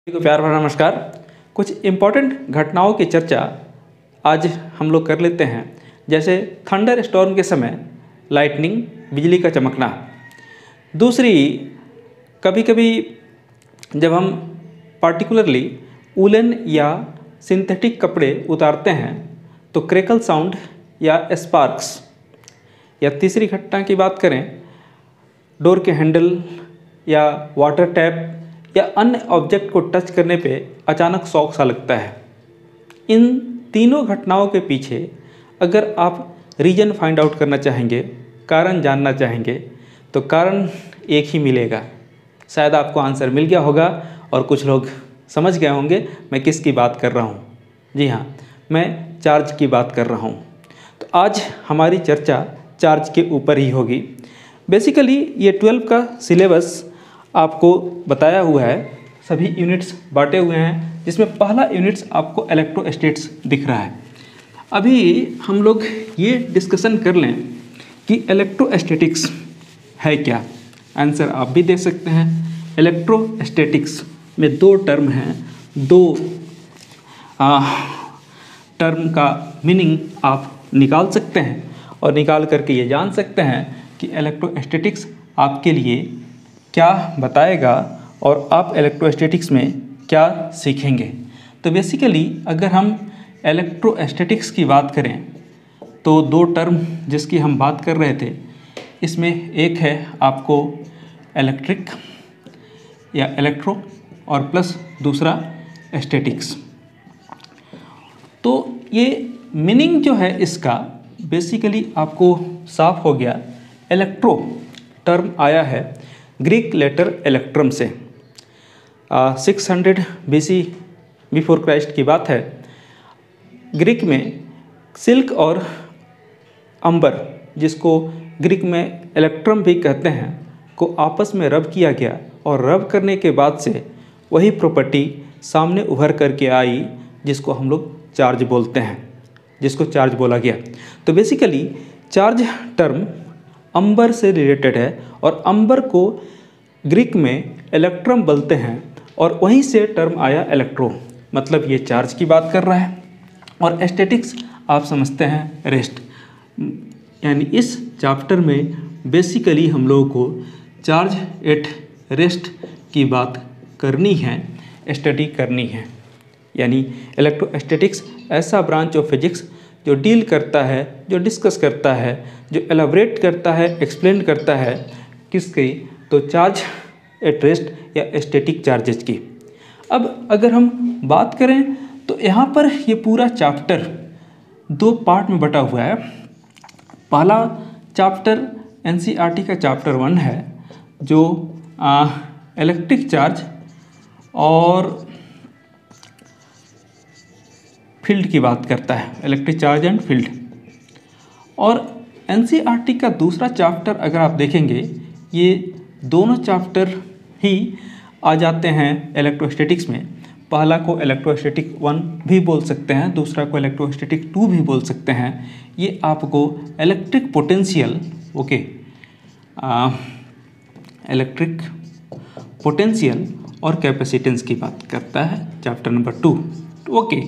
सभी को प्यार भरा नमस्कार। कुछ इम्पोर्टेंट घटनाओं की चर्चा आज हम लोग कर लेते हैं, जैसे थंडर स्टॉर्म के समय लाइटनिंग, बिजली का चमकना। दूसरी, कभी कभी जब हम पार्टिकुलरली वूलन या सिंथेटिक कपड़े उतारते हैं तो क्रैकल साउंड या स्पार्क्स। या तीसरी घटना की बात करें, डोर के हैंडल या वाटर टैप या अन्य ऑब्जेक्ट को टच करने पे अचानक शॉक सा लगता है। इन तीनों घटनाओं के पीछे अगर आप रीज़न फाइंड आउट करना चाहेंगे, कारण जानना चाहेंगे, तो कारण एक ही मिलेगा। शायद आपको आंसर मिल गया होगा और कुछ लोग समझ गए होंगे मैं किसकी बात कर रहा हूँ। जी हाँ, मैं चार्ज की बात कर रहा हूँ। तो आज हमारी चर्चा चार्ज के ऊपर ही होगी। बेसिकली ये 12 का सिलेबस आपको बताया हुआ है, सभी यूनिट्स बांटे हुए हैं, जिसमें पहला यूनिट्स आपको इलेक्ट्रोस्टैटिक्स दिख रहा है। अभी हम लोग ये डिस्कशन कर लें कि इलेक्ट्रोस्टैटिक्स है क्या। आंसर आप भी दे सकते हैं। इलेक्ट्रोस्टैटिक्स में दो टर्म हैं, दो टर्म का मीनिंग आप निकाल सकते हैं और निकाल करके ये जान सकते हैं कि इलेक्ट्रोस्टैटिक्स आपके लिए क्या बताएगा और आप इलेक्ट्रोस्टैटिक्स में क्या सीखेंगे। तो बेसिकली अगर हम इलेक्ट्रोस्टैटिक्स की बात करें तो दो टर्म जिसकी हम बात कर रहे थे, इसमें एक है आपको इलेक्ट्रिक या इलेक्ट्रो और प्लस दूसरा स्टैटिक्स। तो ये मीनिंग जो है इसका बेसिकली आपको साफ हो गया। इलेक्ट्रो टर्म आया है ग्रीक लेटर इलेक्ट्रम से। 600 BC बिफोर क्राइस्ट की बात है। ग्रीक में सिल्क और अंबर, जिसको ग्रीक में इलेक्ट्रम भी कहते हैं, को आपस में रब किया गया और रब करने के बाद से वही प्रॉपर्टी सामने उभर करके आई जिसको हम लोग चार्ज बोलते हैं, जिसको चार्ज बोला गया। तो बेसिकली चार्ज टर्म अंबर से रिलेटेड है और अंबर को ग्रीक में इलेक्ट्रम बोलते हैं और वहीं से टर्म आया इलेक्ट्रो, मतलब ये चार्ज की बात कर रहा है। और स्टैटिक्स आप समझते हैं रेस्ट, यानी इस चैप्टर में बेसिकली हम लोगों को चार्ज एट रेस्ट की बात करनी है, स्टडी करनी है। यानी इलेक्ट्रोस्टैटिक्स ऐसा ब्रांच ऑफ फिजिक्स जो डील करता है, जो डिस्कस करता है, जो एलाबरेट करता है, एक्सप्लेन करता है किसकी, तो चार्ज एट रेस्ट या स्टैटिक चार्जेज की। अब अगर हम बात करें तो यहाँ पर ये पूरा चैप्टर दो पार्ट में बटा हुआ है। पहला चैप्टर एनसीईआरटी का चैप्टर 1 है जो इलेक्ट्रिक चार्ज और फील्ड की बात करता है, इलेक्ट्रिक चार्ज एंड फील्ड। और एनसीईआरटी का दूसरा चैप्टर अगर आप देखेंगे, ये दोनों चैप्टर ही आ जाते हैं इलेक्ट्रोस्टैटिक्स में। पहला को इलेक्ट्रोस्टैटिक 1 भी बोल सकते हैं, दूसरा को इलेक्ट्रोस्टैटिक 2 भी बोल सकते हैं। ये आपको इलेक्ट्रिक पोटेंशियल इलेक्ट्रिक पोटेंशियल और कैपेसिटेंस की बात करता है चैप्टर नंबर 2। ओके,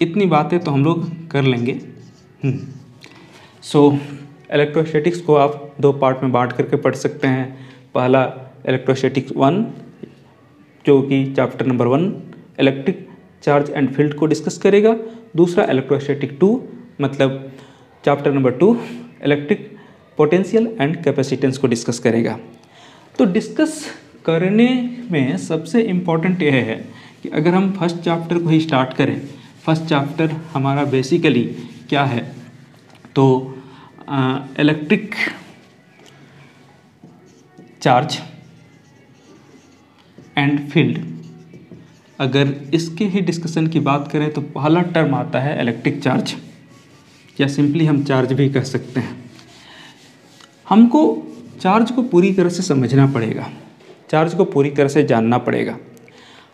इतनी बातें तो हम लोग कर लेंगे। सो इलेक्ट्रोस्टैटिक्स को आप दो पार्ट में बांट करके पढ़ सकते हैं। पहला इलेक्ट्रोस्टैटिक्स 1 जो कि chapter number 1 electric charge and field को डिस्कस करेगा। दूसरा इलेक्ट्रोस्टैटिक 2 मतलब chapter number 2 electric potential and capacitance को डिस्कस करेगा। तो डिस्कस करने में सबसे इम्पॉर्टेंट यह है कि अगर हम फर्स्ट चैप्टर को ही स्टार्ट करें, फर्स्ट चैप्टर हमारा बेसिकली क्या है, तो इलेक्ट्रिक चार्ज एंड फील्ड। अगर इसके ही डिस्कशन की बात करें तो पहला टर्म आता है इलेक्ट्रिक चार्ज, या सिंपली हम चार्ज भी कह सकते हैं। हमको चार्ज को पूरी तरह से समझना पड़ेगा, चार्ज को पूरी तरह से जानना पड़ेगा।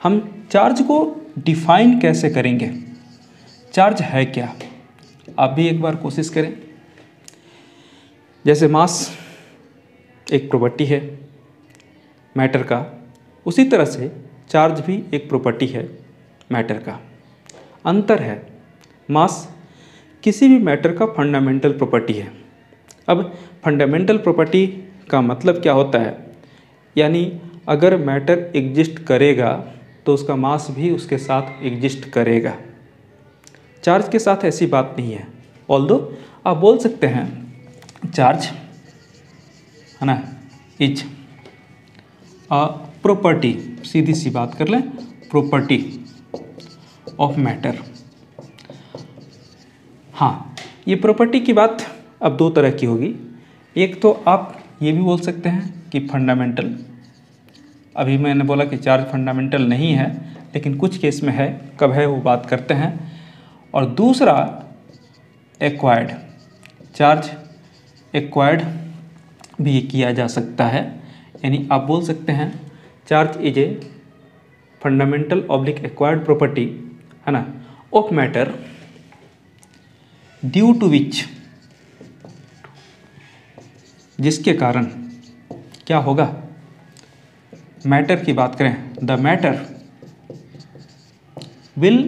हम चार्ज को डिफाइन कैसे करेंगे, चार्ज है क्या, आप भी एक बार कोशिश करें। जैसे मास एक प्रॉपर्टी है मैटर का, उसी तरह से चार्ज भी एक प्रॉपर्टी है मैटर का। अंतर है मास किसी भी मैटर का फंडामेंटल प्रॉपर्टी है। अब फंडामेंटल प्रॉपर्टी का मतलब क्या होता है, यानी अगर मैटर एग्जिस्ट करेगा तो उसका मास भी उसके साथ एग्जिस्ट करेगा। चार्ज के साथ ऐसी बात नहीं है। ऑल्दो आप बोल सकते हैं चार्ज है ना इज अ प्रॉपर्टी, सीधी सी बात कर लें, प्रॉपर्टी ऑफ मैटर। हाँ, ये प्रॉपर्टी की बात अब दो तरह की होगी। एक तो आप ये भी बोल सकते हैं कि फंडामेंटल, अभी मैंने बोला कि चार्ज फंडामेंटल नहीं है, लेकिन कुछ केस में है, कब है वो बात करते हैं। और दूसरा एक्वायर्ड, चार्ज एक्वायर्ड भी किया जा सकता है, यानी आप बोल सकते हैं charge is a fundamental oblique acquired property है ना ऑफ मैटर ड्यू टू विच, जिसके कारण क्या होगा, मैटर की बात करें, द मैटर विल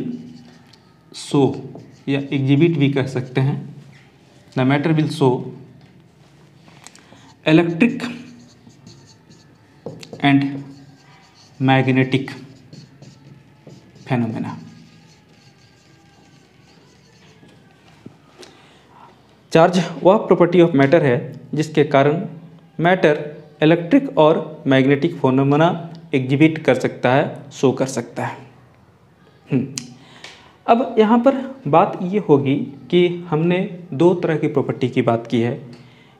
शो, या एग्जिबिट भी कह सकते हैं, the matter will show electric and magnetic phenomena. Charge वह प्रॉपर्टी ऑफ मैटर है जिसके कारण मैटर इलेक्ट्रिक और मैग्नेटिक फेनोमेना एग्जिबिट कर सकता है, शो कर सकता है। अब यहाँ पर बात ये होगी कि हमने दो तरह की प्रॉपर्टी की बात की है।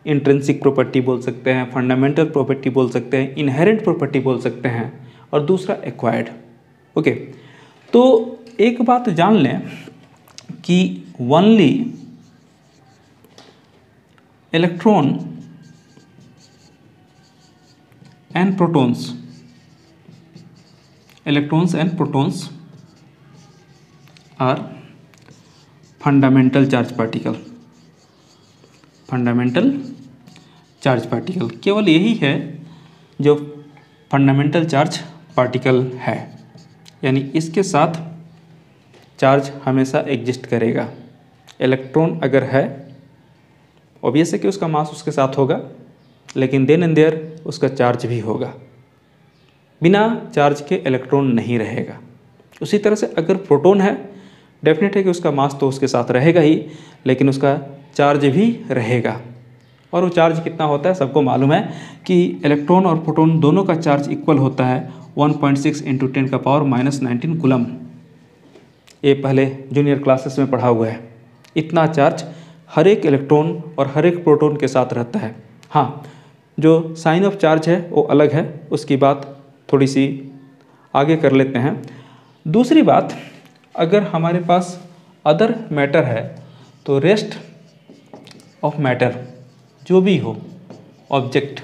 इंट्रिंसिक प्रॉपर्टी बोल सकते हैं, फंडामेंटल प्रॉपर्टी बोल सकते हैं, इनहेरेंट प्रॉपर्टी बोल सकते हैं, और दूसरा एक्वायर्ड। ओके, तो एक बात जान लें कि only electron and protons, electrons and protons are fundamental charge particle, fundamental charge particle, केवल यही है जो फंडामेंटल चार्ज पार्टिकल है, यानी इसके साथ चार्ज हमेशा एग्जिस्ट करेगा। इलेक्ट्रॉन अगर है, ऑब्वियस है कि उसका मास उसके साथ होगा, लेकिन देन एंड देयर उसका चार्ज भी होगा। बिना चार्ज के इलेक्ट्रॉन नहीं रहेगा। उसी तरह से अगर प्रोटॉन है, डेफिनेट है कि उसका मास तो उसके साथ रहेगा ही, लेकिन उसका चार्ज भी रहेगा। और वो चार्ज कितना होता है सबको मालूम है कि इलेक्ट्रॉन और प्रोटॉन दोनों का चार्ज इक्वल होता है 1.6 × 10⁻⁻19 कूलम। ये पहले जूनियर क्लासेस में पढ़ा हुआ है। इतना चार्ज हर एक इलेक्ट्रॉन और हर एक प्रोटॉन के साथ रहता है। हाँ, जो साइन ऑफ चार्ज है वो अलग है, उसकी बात थोड़ी सी आगे कर लेते हैं। दूसरी बात, अगर हमारे पास अदर मैटर है तो रेस्ट ऑफ मैटर जो भी हो ऑब्जेक्ट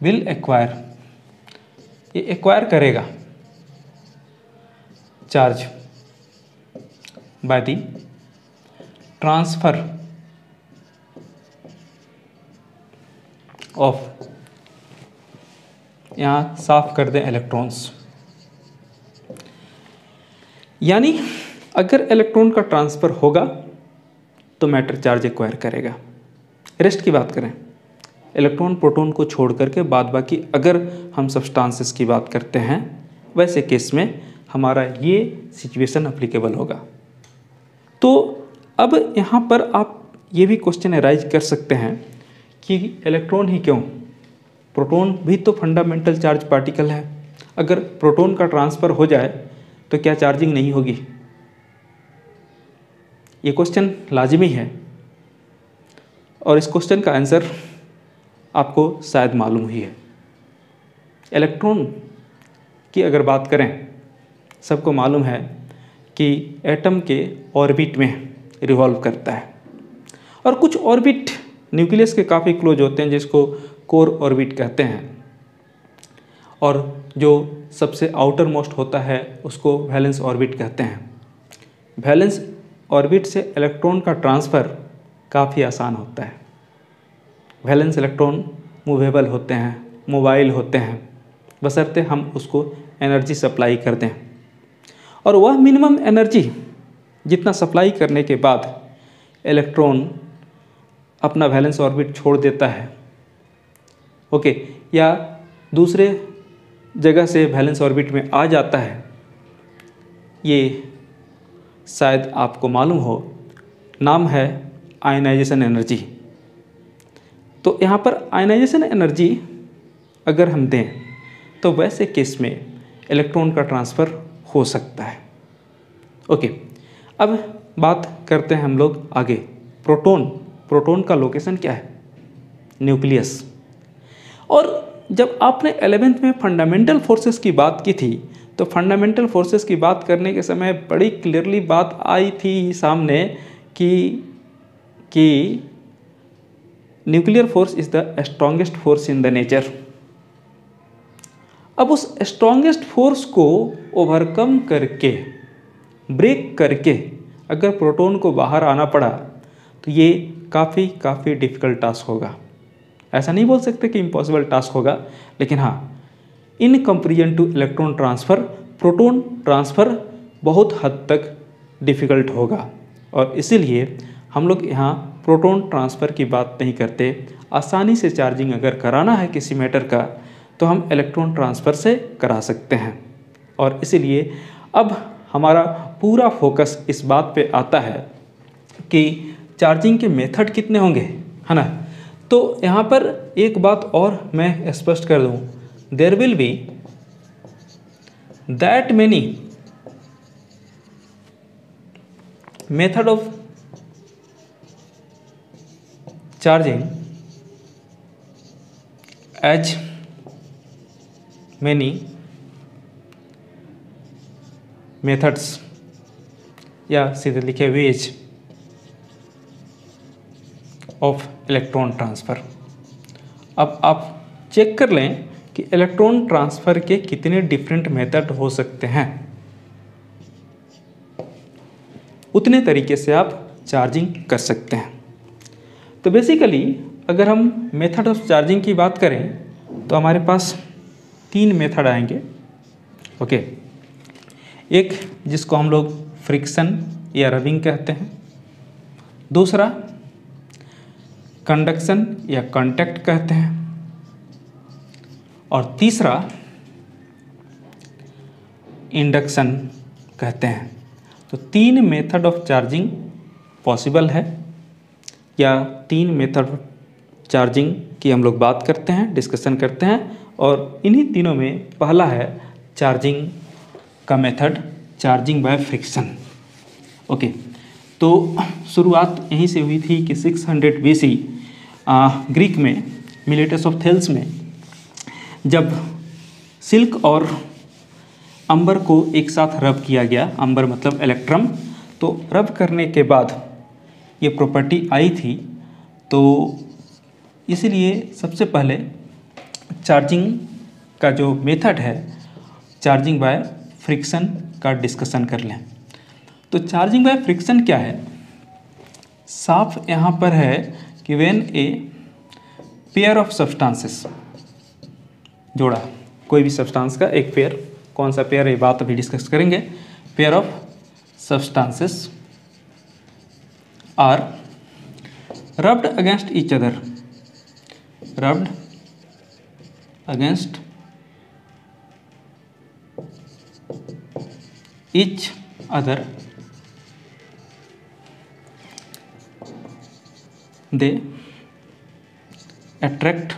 विल एक्वायर, ये एक्वायर करेगा charge by the transfer of, यहाँ साफ कर दें इलेक्ट्रॉन्स, यानी अगर इलेक्ट्रॉन का ट्रांसफ़र होगा तो मैटर चार्ज एक्वायर करेगा। रेस्ट की बात करें, इलेक्ट्रॉन प्रोटॉन को छोड़ करके बाद बाकी अगर हम सब्सटेंसेस की बात करते हैं, वैसे केस में हमारा ये सिचुएशन अप्लीकेबल होगा। तो अब यहाँ पर आप ये भी क्वेश्चन अराइज कर सकते हैं कि इलेक्ट्रॉन ही क्यों, प्रोटॉन भी तो फंडामेंटल चार्ज पार्टिकल है। अगर प्रोटॉन का ट्रांसफ़र हो जाए तो क्या चार्जिंग नहीं होगी? ये क्वेश्चन लाजमी है और इस क्वेश्चन का आंसर आपको शायद मालूम ही है। इलेक्ट्रॉन की अगर बात करें, सबको मालूम है कि एटम के ऑर्बिट में रिवॉल्व करता है और कुछ ऑर्बिट न्यूक्लियस के काफ़ी क्लोज होते हैं जिसको कोर ऑर्बिट कहते हैं, और जो सबसे आउटर मोस्ट होता है उसको वैलेंस ऑर्बिट कहते हैं। वैलेंस ऑर्बिट से इलेक्ट्रॉन का ट्रांसफ़र काफ़ी आसान होता है। वैलेंस इलेक्ट्रॉन मूवेबल होते हैं, मोबाइल होते हैं, बशर्ते हम उसको एनर्जी सप्लाई कर दें। और वह मिनिमम एनर्जी जितना सप्लाई करने के बाद इलेक्ट्रॉन अपना वैलेंस ऑर्बिट छोड़ देता है, ओके, या दूसरे जगह से वैलेंस ऑर्बिट में आ जाता है, ये शायद आपको मालूम हो, नाम है आयनाइजेशन एनर्जी। तो यहाँ पर आयनाइजेशन एनर्जी अगर हम दें तो वैसे केस में इलेक्ट्रॉन का ट्रांसफ़र हो सकता है। ओके, अब बात करते हैं हम लोग आगे। प्रोटॉन का लोकेशन क्या है? न्यूक्लियस। और जब आपने 11th में फंडामेंटल फोर्सेस की बात की थी तो फंडामेंटल फोर्सेस की बात करने के समय बड़ी क्लियरली बात आई थी सामने कि nuclear force is the strongest force in the nature. अब उस स्ट्रॉन्गेस्ट फोर्स को ओवरकम करके, ब्रेक करके अगर प्रोटॉन को बाहर आना पड़ा तो ये काफ़ी डिफ़िकल्ट टास्क होगा। ऐसा नहीं बोल सकते कि इम्पॉसिबल टास्क होगा, लेकिन हाँ, in comparison two electron transfer proton transfer बहुत हद तक डिफ़िकल्ट होगा। और इसीलिए हम लोग यहाँ प्रोटॉन ट्रांसफ़र की बात नहीं करते। आसानी से चार्जिंग अगर कराना है किसी मैटर का तो हम इलेक्ट्रॉन ट्रांसफ़र से करा सकते हैं। और इसीलिए अब हमारा पूरा फोकस इस बात पे आता है कि चार्जिंग के मेथड कितने होंगे, है ना। तो यहाँ पर एक बात और मैं स्पष्ट कर दूँ, there will be that many method of charging as many methods, या सीधे लिखे ways of इलेक्ट्रॉन ट्रांसफ़र। अब आप चेक कर लें कि इलेक्ट्रॉन ट्रांसफ़र के कितने डिफरेंट मेथड हो सकते हैं, उतने तरीके से आप चार्जिंग कर सकते हैं। तो बेसिकली अगर हम मेथड ऑफ चार्जिंग की बात करें तो हमारे पास 3 मेथड आएंगे। ओके, एक जिसको हम लोग फ्रिक्शन या रबिंग कहते हैं, दूसरा कंडक्शन या कांटेक्ट कहते हैं, और तीसरा इंडक्शन कहते हैं। तो 3 मेथड ऑफ चार्जिंग पॉसिबल है, या 3 मेथड चार्जिंग की हम लोग बात करते हैं, डिस्कशन करते हैं। और इन्हीं तीनों में पहला है चार्जिंग का method, charging by friction. Okay, तो शुरुआत यहीं से हुई थी कि 600 BC ग्रीक में मिलेटस ऑफ थेल्स में जब सिल्क और अंबर को एक साथ रब किया गया, अंबर मतलब इलेक्ट्रम, तो रब करने के बाद ये प्रॉपर्टी आई थी। तो इसलिए सबसे पहले चार्जिंग का जो मेथड है, चार्जिंग बाय फ्रिक्शन का डिस्कशन कर लें। तो चार्जिंग बाय फ्रिक्शन क्या है? साफ यहाँ पर है कि when a pair of substances, जोड़ा कोई भी सब्सटेंस का एक पेयर, कौन सा पेयर ये बात अभी डिस्कस करेंगे, pair of substances are rubbed against each other, rubbed against each other, they attract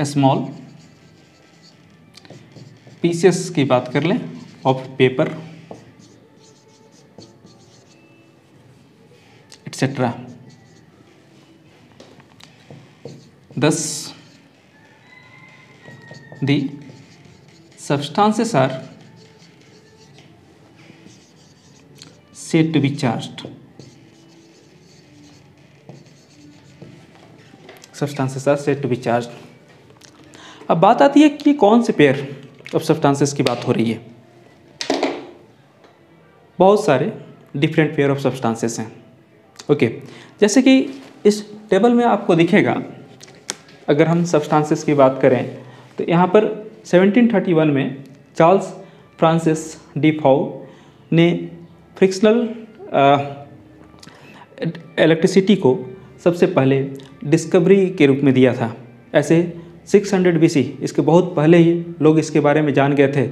small pieces की बात कर लें of paper etc. Thus, the substances are said to be charged. Substances are said to be charged. अब बात आती है कि कौन से पेयर ऑफ सब्सटेंसेस की बात हो रही है। बहुत सारे डिफरेंट पेयर ऑफ सब्सटेंसेस हैं। ओके, जैसे कि इस टेबल में आपको दिखेगा, अगर हम सब्सटेंसेस की बात करें तो यहाँ पर 1731 में चार्ल्स फ्रांसिस डी फाउ ने फ्रिक्शनल इलेक्ट्रिसिटी को सबसे पहले डिस्कवरी के रूप में दिया था। ऐसे 600 BC इसके बहुत पहले ही लोग इसके बारे में जान गए थे,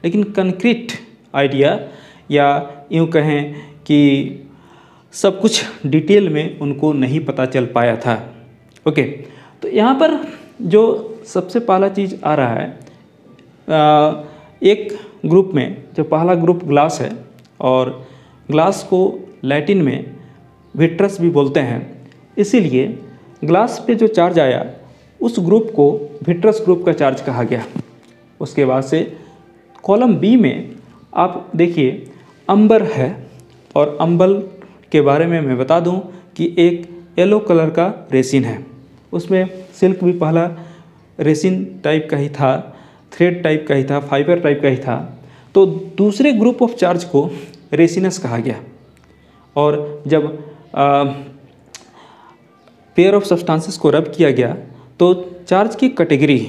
लेकिन कंक्रीट आइडिया या यूँ कहें कि सब कुछ डिटेल में उनको नहीं पता चल पाया था। ओके, तो यहाँ पर जो सबसे पहला चीज़ आ रहा है, एक ग्रुप में जो पहला ग्रुप ग्लास है, और ग्लास को लैटिन में विट्रस भी बोलते हैं, इसीलिए ग्लास पे जो चार्ज आया उस ग्रुप को विट्रस ग्रुप का चार्ज कहा गया। उसके बाद से कॉलम बी में आप देखिए अंबर है, और अंबर के बारे में मैं बता दूं कि एक येलो कलर का रेसिन है। उसमें सिल्क भी पहला रेसिन टाइप का ही था, थ्रेड टाइप का ही था, फाइबर टाइप का ही था। तो दूसरे ग्रुप ऑफ चार्ज को रेसिनस कहा गया। और जब पेयर ऑफ सब्सटेंसेस को रब किया गया तो चार्ज की कैटेगरी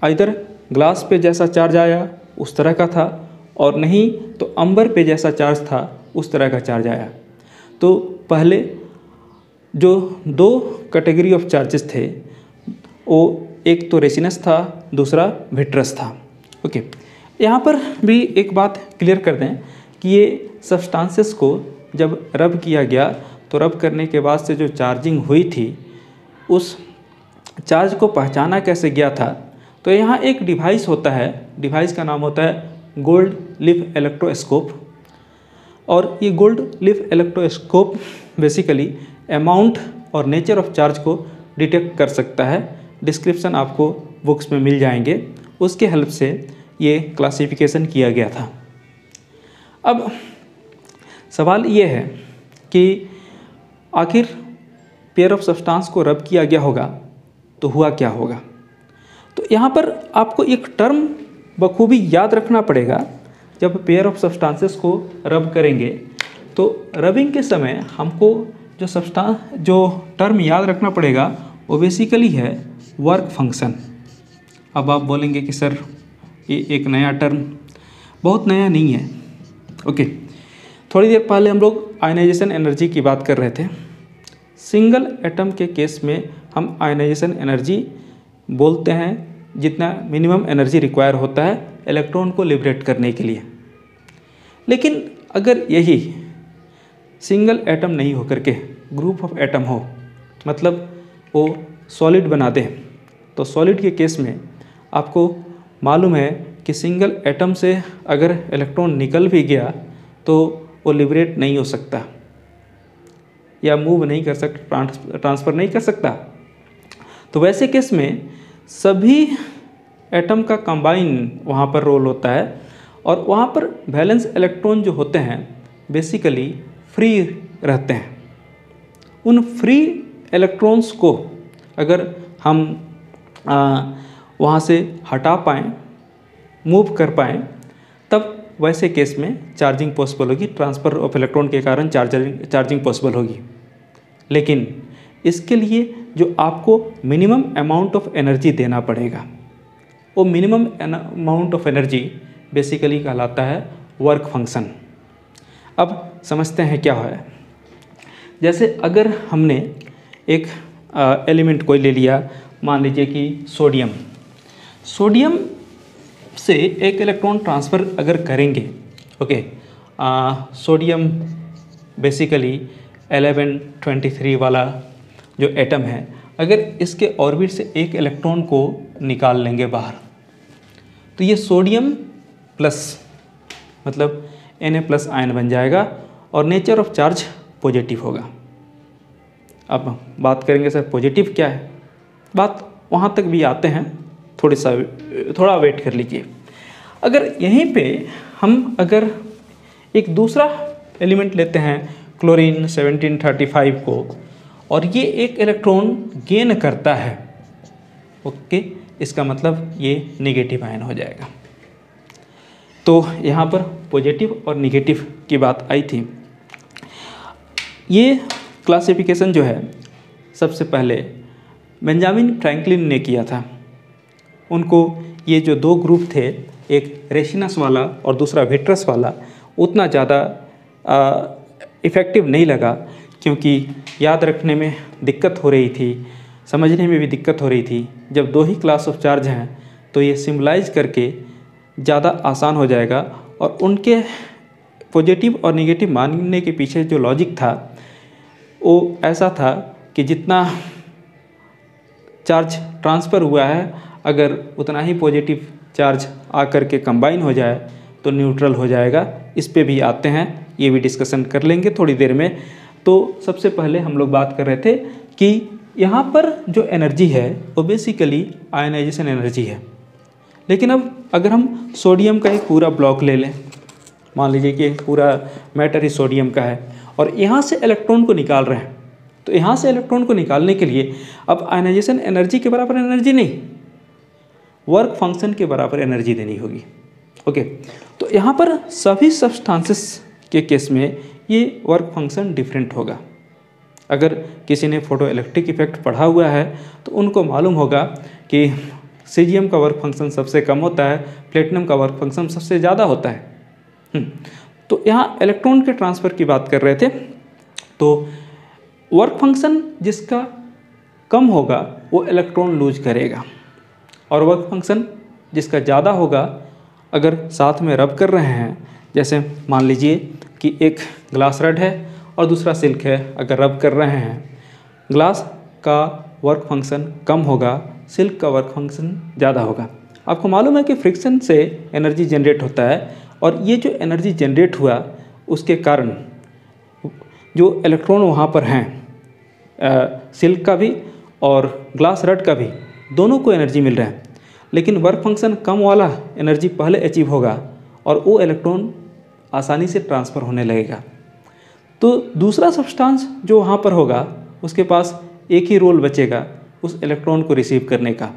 आइदर ग्लास पे जैसा चार्ज आया उस तरह का था, और नहीं तो अंबर पे जैसा चार्ज था उस तरह का चार्ज आया। तो पहले जो दो कैटेगरी ऑफ चार्जेस थे वो एक तो रेसिनस था, दूसरा विट्रस था। ओके, यहाँ पर भी एक बात क्लियर कर दें कि ये सब्सटेंसेस को जब रब किया गया तो रब करने के बाद से जो चार्जिंग हुई थी उस चार्ज को पहचाना कैसे गया था। तो यहाँ एक डिवाइस होता है, डिवाइस का नाम होता है गोल्ड लीफ इलेक्ट्रोस्कोप। और ये gold leaf electroscope basically amount और नेचर ऑफ चार्ज को डिटेक्ट कर सकता है। डिस्क्रिप्शन आपको बुक्स में मिल जाएंगे, उसके हेल्प से ये क्लासिफिकेशन किया गया था। अब सवाल ये है कि आखिर पेयर ऑफ सब्सटेंस को रब किया गया होगा तो हुआ क्या होगा। तो यहाँ पर आपको एक टर्म बखूबी याद रखना पड़ेगा। जब पेयर ऑफ सब्सटेंसेस को रब करेंगे तो रबिंग के समय हमको जो टर्म याद रखना पड़ेगा वो बेसिकली है वर्क फंक्शन। अब आप बोलेंगे कि सर ये एक नया टर्म, बहुत नया नहीं है। ओके, थोड़ी देर पहले हम लोग आयनाइजेशन एनर्जी की बात कर रहे थे। सिंगल एटम के केस में हम आयनाइजेशन एनर्जी बोलते हैं जितना मिनिमम एनर्जी रिक्वायर होता है इलेक्ट्रॉन को लिबरेट करने के लिए। लेकिन अगर यही सिंगल एटम नहीं होकर के ग्रुप ऑफ एटम हो, मतलब वो सॉलिड बना दे, तो सॉलिड के केस में आपको मालूम है कि सिंगल एटम से अगर इलेक्ट्रॉन निकल भी गया तो वो लिबरेट नहीं हो सकता या मूव नहीं कर सकता, ट्रांसफ़र नहीं कर सकता। तो वैसे केस में सभी एटम का कंबाइन वहाँ पर रोल होता है, और वहाँ पर वैलेंस इलेक्ट्रॉन जो होते हैं बेसिकली फ्री रहते हैं। उन फ्री इलेक्ट्रॉन्स को अगर हम वहाँ से हटा पाएँ, मूव कर पाएँ, तब वैसे केस में चार्जिंग पॉसिबल होगी, ट्रांसफ़र ऑफ इलेक्ट्रॉन के कारण चार्जिंग पॉसिबल होगी। लेकिन इसके लिए जो आपको मिनिमम अमाउंट ऑफ एनर्जी देना पड़ेगा, वो minimum amount of energy basically कहलाता है वर्क फंक्शन। अब समझते हैं क्या है। जैसे अगर हमने एक एलिमेंट कोई ले लिया, मान लीजिए कि सोडियम से एक इलेक्ट्रॉन ट्रांसफ़र अगर करेंगे, ओके, सोडियम बेसिकली 1123 वाला जो एटम है, अगर इसके ऑर्बिट से एक इलेक्ट्रॉन को निकाल लेंगे बाहर, तो ये सोडियम प्लस मतलब Na+ आयन बन जाएगा और नेचर ऑफ चार्ज पॉजिटिव होगा। अब बात करेंगे सर पॉजिटिव क्या है, बात वहाँ तक भी आते हैं, थोड़ा वेट कर लीजिए। अगर यहीं पे हम अगर एक दूसरा एलिमेंट लेते हैं क्लोरीन 1735 को, और ये एक इलेक्ट्रॉन गेन करता है, ओके, इसका मतलब ये नेगेटिव आयन हो जाएगा। तो यहाँ पर पॉजिटिव और नेगेटिव की बात आई थी। ये क्लासिफिकेशन जो है सबसे पहले बेंजामिन फ्रैंकलिन ने किया था। उनको ये जो दो ग्रुप थे, एक रेसिनस वाला और दूसरा विट्रस वाला, उतना ज़्यादा इफ़ेक्टिव नहीं लगा, क्योंकि याद रखने में दिक्कत हो रही थी, समझने में भी दिक्कत हो रही थी। जब दो ही क्लास ऑफ चार्ज हैं तो ये सिम्बलाइज करके ज़्यादा आसान हो जाएगा। और उनके पॉजिटिव और नेगेटिव मानने के पीछे जो लॉजिक था वो ऐसा था कि जितना चार्ज ट्रांसफ़र हुआ है, अगर उतना ही पॉजिटिव चार्ज आकर के कंबाइन हो जाए तो न्यूट्रल हो जाएगा। इस पे भी आते हैं, ये भी डिस्कशन कर लेंगे थोड़ी देर में। तो सबसे पहले हम लोग बात कर रहे थे कि यहाँ पर जो एनर्जी है वो बेसिकली आयनाइजेशन एनर्जी है। लेकिन अब अगर हम सोडियम का एक पूरा ब्लॉक ले लें, मान लीजिए कि पूरा मैटर ही सोडियम का है और यहाँ से इलेक्ट्रॉन को निकाल रहे हैं, तो यहाँ से इलेक्ट्रॉन को निकालने के लिए अब आयनाइजेशन एनर्जी के बराबर एनर्जी नहीं, वर्क फंक्शन के बराबर एनर्जी देनी होगी। ओके, तो यहाँ पर सभी सब्सटेंसेस के केस में ये वर्क फंक्शन डिफरेंट होगा। अगर किसी ने फोटो इलेक्ट्रिक इफेक्ट पढ़ा हुआ है तो उनको मालूम होगा कि सीजियम का वर्क फंक्शन सबसे कम होता है, प्लेटिनम का वर्क फंक्शन सबसे ज़्यादा होता है। तो यहाँ इलेक्ट्रॉन के ट्रांसफ़र की बात कर रहे थे, तो वर्क फंक्शन जिसका कम होगा वो इलेक्ट्रॉन लूज करेगा, और वर्क फंक्शन जिसका ज़्यादा होगा, अगर साथ में रब कर रहे हैं, जैसे मान लीजिए कि एक ग्लास रड है और दूसरा सिल्क है, अगर रब कर रहे हैं, ग्लास का वर्क फंक्शन कम होगा, सिल्क का वर्क फंक्शन ज़्यादा होगा। आपको मालूम है कि फ्रिक्शन से एनर्जी जनरेट होता है, और ये जो एनर्जी जनरेट हुआ उसके कारण जो इलेक्ट्रॉन वहाँ पर हैं, सिल्क का भी और ग्लास रड का भी, दोनों को एनर्जी मिल रहा है, लेकिन वर्क फंक्शन कम वाला एनर्जी पहले अचीव होगा और वो इलेक्ट्रॉन आसानी से ट्रांसफ़र होने लगेगा। तो दूसरा सब्सटेंस जो वहाँ पर होगा उसके पास एक ही रोल बचेगा उस इलेक्ट्रॉन को रिसीव करने का,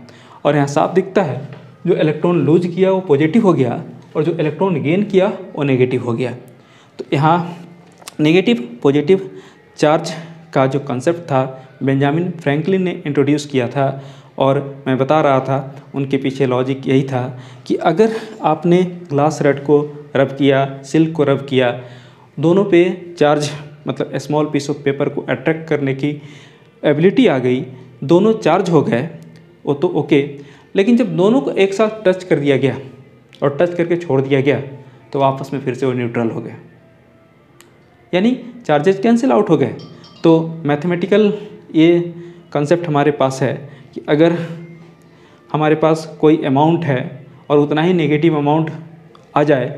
और यहाँ साफ दिखता है जो इलेक्ट्रॉन लूज किया वो पॉजिटिव हो गया और जो इलेक्ट्रॉन गेन किया वो नेगेटिव हो गया। तो यहाँ नेगेटिव पॉजिटिव चार्ज का जो कंसेप्ट था बेंजामिन फ्रैंकलिन ने इंट्रोड्यूस किया था, और मैं बता रहा था उनके पीछे लॉजिक यही था कि अगर आपने ग्लास रड को रब किया, सिल्क को रब किया, दोनों पे चार्ज मतलब स्मॉल पीस ऑफ पेपर को अट्रैक्ट करने की एबिलिटी आ गई, दोनों चार्ज हो गए, वो तो ओके। लेकिन जब दोनों को एक साथ टच कर दिया गया और टच करके छोड़ दिया गया तो आपस में फिर से वो न्यूट्रल हो गए, यानी चार्जेस कैंसिल आउट हो गए। तो मैथमेटिकल ये कंसेप्ट हमारे पास है कि अगर हमारे पास कोई अमाउंट है और उतना ही नेगेटिव अमाउंट आ जाए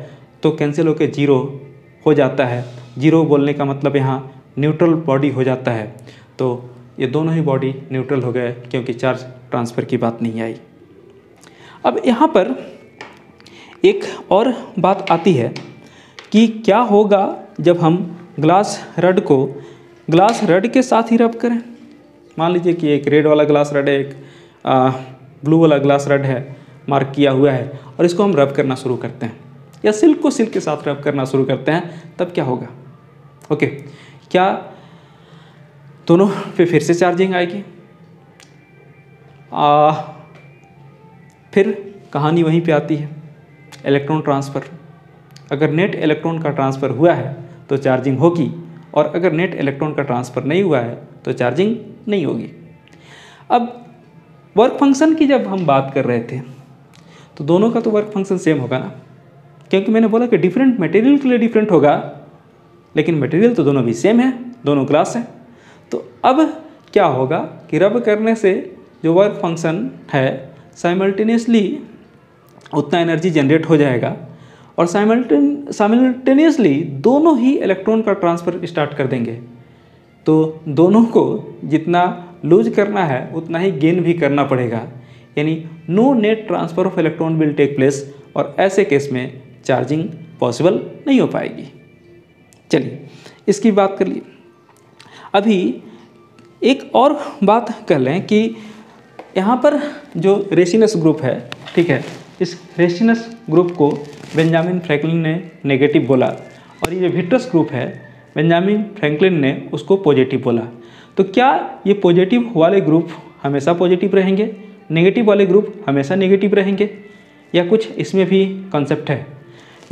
तो कैंसिल होकर जीरो हो जाता है। जीरो बोलने का मतलब यहाँ न्यूट्रल बॉडी हो जाता है। तो ये दोनों ही बॉडी न्यूट्रल हो गए क्योंकि चार्ज ट्रांसफ़र की बात नहीं आई। अब यहाँ पर एक और बात आती है कि क्या होगा जब हम ग्लास रड को ग्लास रड के साथ ही रब करें। मान लीजिए कि एक रेड वाला ग्लास रड है, एक ब्लू वाला ग्लास रड है, मार्क किया हुआ है, और इसको हम रब करना शुरू करते हैं, या सिल्क को सिल्क के साथ रब करना शुरू करते हैं, तब क्या होगा? ओके, क्या दोनों पे फिर से चार्जिंग आएगी? फिर कहानी वहीं पे आती है, इलेक्ट्रॉन ट्रांसफ़र। अगर नेट इलेक्ट्रॉन का ट्रांसफ़र हुआ है तो चार्जिंग होगी, और अगर नेट इलेक्ट्रॉन का ट्रांसफ़र नहीं हुआ है तो चार्जिंग नहीं होगी। अब वर्क फंक्शन की जब हम बात कर रहे थे तो दोनों का तो वर्क फंक्शन सेम होगा ना, क्योंकि मैंने बोला कि डिफरेंट मटेरियल के लिए डिफरेंट होगा, लेकिन मटेरियल तो दोनों भी सेम है, दोनों ग्लास हैं। तो अब क्या होगा कि रब करने से जो वर्क फंक्शन है साइमल्टेनियसली उतना एनर्जी जनरेट हो जाएगा, और साइमल्टेनियसली दोनों ही इलेक्ट्रॉन का ट्रांसफ़र स्टार्ट कर देंगे। तो दोनों को जितना लूज करना है उतना ही गेन भी करना पड़ेगा, यानी no net transfer of electron will take place, और ऐसे केस में चार्जिंग पॉसिबल नहीं हो पाएगी। चलिए इसकी बात कर लिए। अभी एक और बात कर लें कि यहाँ पर जो रेसिनस ग्रुप है, ठीक है, इस रेसिनस ग्रुप को बेंजामिन फ्रैंकलिन ने नेगेटिव बोला, और ये जो विट्रस ग्रुप है बेंजामिन फ्रैंकलिन ने उसको पॉजिटिव बोला। तो क्या ये पॉजिटिव वाले ग्रुप हमेशा पॉजिटिव रहेंगे, नेगेटिव वाले ग्रुप हमेशा नेगेटिव रहेंगे? या कुछ इसमें भी कॉन्सेप्ट है।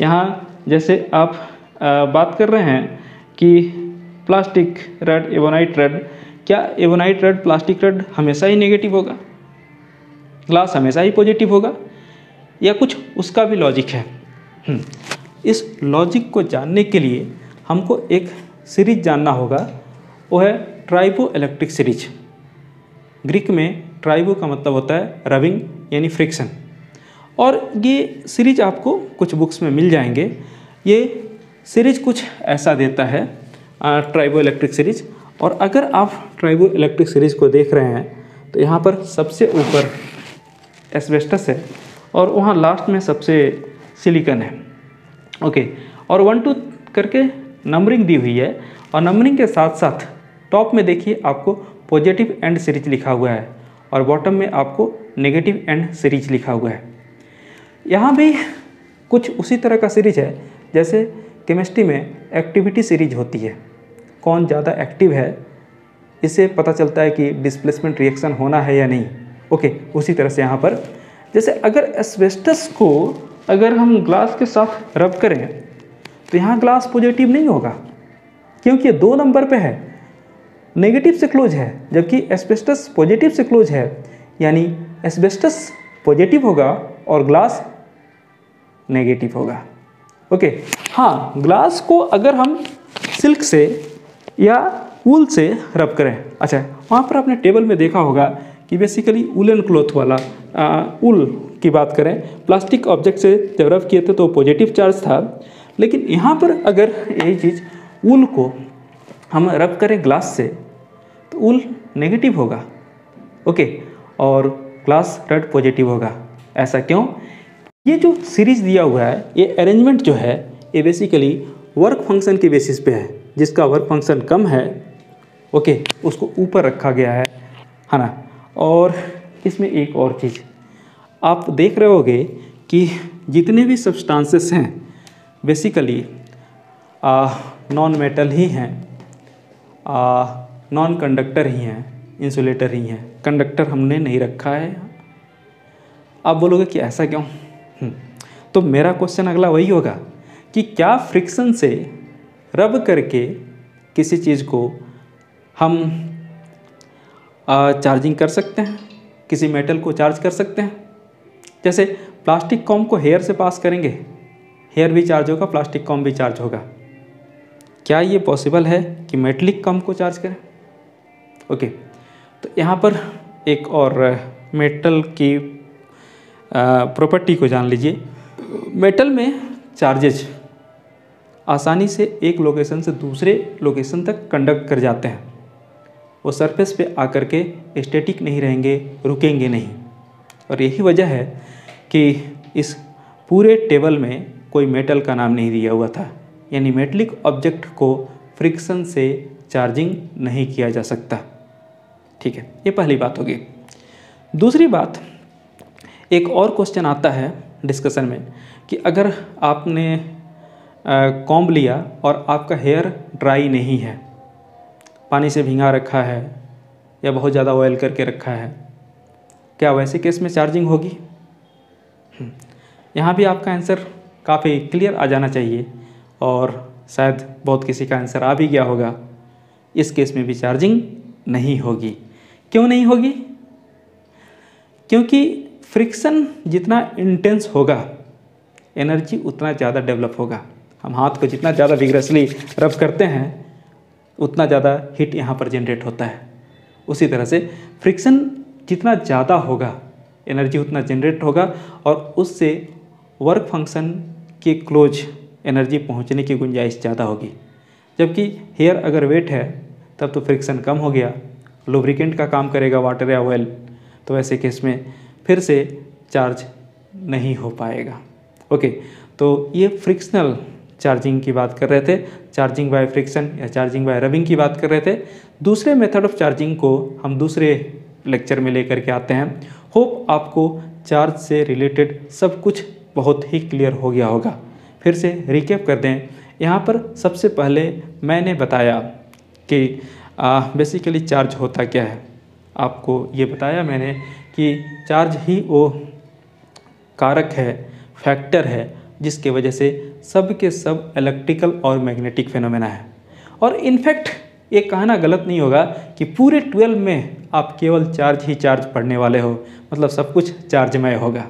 यहाँ जैसे आप बात कर रहे हैं कि प्लास्टिक रड, एवोनाइट रड, क्या एवोनाइट रड, प्लास्टिक रड हमेशा ही नेगेटिव होगा, ग्लास हमेशा ही पॉजिटिव होगा, या कुछ उसका भी लॉजिक है? इस लॉजिक को जानने के लिए हमको एक सीरीज जानना होगा, वो है ट्राइबो इलेक्ट्रिक सीरीज। ग्रीक में ट्राइबो का मतलब होता है रबिंग यानी फ्रिक्शन, और ये सीरीज आपको कुछ बुक्स में मिल जाएंगे। ये सीरीज कुछ ऐसा देता है ट्राइबो इलेक्ट्रिक सीरीज। और अगर आप ट्राइबो इलेक्ट्रिक सीरीज को देख रहे हैं तो यहाँ पर सबसे ऊपर एस्बेस्टस है और वहाँ लास्ट में सबसे सिलिकॉन है। ओके, और 1 2 करके नंबरिंग दी हुई है, और नंबरिंग के साथ साथ टॉप में देखिए आपको पॉजिटिव एंड सीरीज लिखा हुआ है और बॉटम में आपको नेगेटिव एंड सीरीज लिखा हुआ है। यहाँ भी कुछ उसी तरह का सीरीज है जैसे केमिस्ट्री में एक्टिविटी सीरीज होती है। कौन ज़्यादा एक्टिव है इससे पता चलता है कि डिस्प्लेसमेंट रिएक्शन होना है या नहीं। ओके, उसी तरह से यहाँ पर जैसे अगर एस्बेस्टस को अगर हम ग्लास के साथ रब करें तो यहाँ ग्लास पॉजिटिव नहीं होगा, क्योंकि ये 2 नंबर पे है, नेगेटिव से क्लोज है, जबकि एस्बेस्टस पॉजिटिव से क्लोज है, यानी एस्बेस्टस पॉजिटिव होगा और ग्लास नेगेटिव होगा। ओके, हाँ, ग्लास को अगर हम सिल्क से या वूल से रब करें, अच्छा वहाँ पर आपने टेबल में देखा होगा कि बेसिकली वूलन क्लॉथ वाला वूल की बात करें, प्लास्टिक ऑब्जेक्ट से जब रब किए थे तो पॉजिटिव चार्ज था, लेकिन यहाँ पर अगर यही चीज़ वूल को हम रब करें ग्लास से तो वूल नेगेटिव होगा। ओके, और ग्लास रड पॉजिटिव होगा। ऐसा क्यों? ये जो सीरीज दिया हुआ है, ये अरेंजमेंट जो है, ये बेसिकली वर्क फंक्शन के बेसिस पे है। जिसका वर्क फंक्शन कम है, ओके, उसको ऊपर रखा गया है ना। और इसमें एक और चीज़ आप देख रहे होगे कि जितने भी सब्सटेंसेस हैं बेसिकली नॉन मेटल ही हैं, नॉन कंडक्टर ही हैं, इंसुलेटर ही हैं, कंडक्टर हमने नहीं रखा है। आप बोलोगे कि ऐसा क्यों? तो मेरा क्वेश्चन अगला वही होगा कि क्या फ्रिक्शन से रब करके किसी चीज़ को हम चार्जिंग कर सकते हैं, किसी मेटल को चार्ज कर सकते हैं? जैसे प्लास्टिक कॉम को हेयर से पास करेंगे, हेयर भी चार्ज होगा, प्लास्टिक कॉम भी चार्ज होगा। क्या ये पॉसिबल है कि मेटलिक कॉम को चार्ज करें? ओके, तो यहाँ पर एक और मेटल की प्रॉपर्टी को जान लीजिए। मेटल में चार्जेज आसानी से एक लोकेशन से दूसरे लोकेशन तक कंडक्ट कर जाते हैं। वो सरफेस पे आकर के स्टैटिक नहीं रहेंगे, रुकेंगे नहीं। और यही वजह है कि इस पूरे टेबल में कोई मेटल का नाम नहीं दिया हुआ था, यानी मेटलिक ऑब्जेक्ट को फ्रिक्शन से चार्जिंग नहीं किया जा सकता। ठीक है, ये पहली बात होगी। दूसरी बात, एक और क्वेश्चन आता है डिस्कशन में कि अगर आपने कॉम्ब लिया और आपका हेयर ड्राई नहीं है, पानी से भिंगा रखा है या बहुत ज़्यादा ऑयल करके रखा है, क्या वैसे केस में चार्जिंग होगी? यहाँ भी आपका आंसर काफ़ी क्लियर आ जाना चाहिए, और शायद बहुत किसी का आंसर आ भी गया होगा। इस केस में भी चार्जिंग नहीं होगी। क्यों नहीं होगी? क्योंकि फ्रिक्शन जितना इंटेंस होगा, एनर्जी उतना ज़्यादा डेवलप होगा। हम हाथ को जितना ज़्यादा विग्रेसली रब करते हैं उतना ज़्यादा हीट यहाँ पर जनरेट होता है। उसी तरह से फ्रिक्शन जितना ज़्यादा होगा, एनर्जी उतना जनरेट होगा, और उससे वर्क फंक्शन के क्लोज एनर्जी पहुँचने की गुंजाइश ज़्यादा होगी। जबकि हेयर अगर वेट है तब तो फ्रिक्शन कम हो गया, लुब्रिकेंट का काम करेगा वाटर या ऑयल, तो ऐसे केस में फिर से चार्ज नहीं हो पाएगा। ओके, तो ये फ्रिक्शनल चार्जिंग की बात कर रहे थे, चार्जिंग बाय फ्रिक्शन या चार्जिंग बाय रबिंग की बात कर रहे थे। दूसरे मेथड ऑफ चार्जिंग को हम दूसरे लेक्चर में लेकर के आते हैं। होप आपको चार्ज से रिलेटेड सब कुछ बहुत ही क्लियर हो गया होगा। फिर से रिकैप कर दें, यहाँ पर सबसे पहले मैंने बताया कि बेसिकली चार्ज होता क्या है। आपको ये बताया मैंने कि चार्ज ही वो कारक है, फैक्टर है, जिसके वजह से सब के सब इलेक्ट्रिकल और मैग्नेटिक फिनोमेना है। और इनफैक्ट ये कहना गलत नहीं होगा कि पूरे 12 में आप केवल चार्ज ही चार्ज पढ़ने वाले हो, मतलब सब कुछ चार्जमय होगा।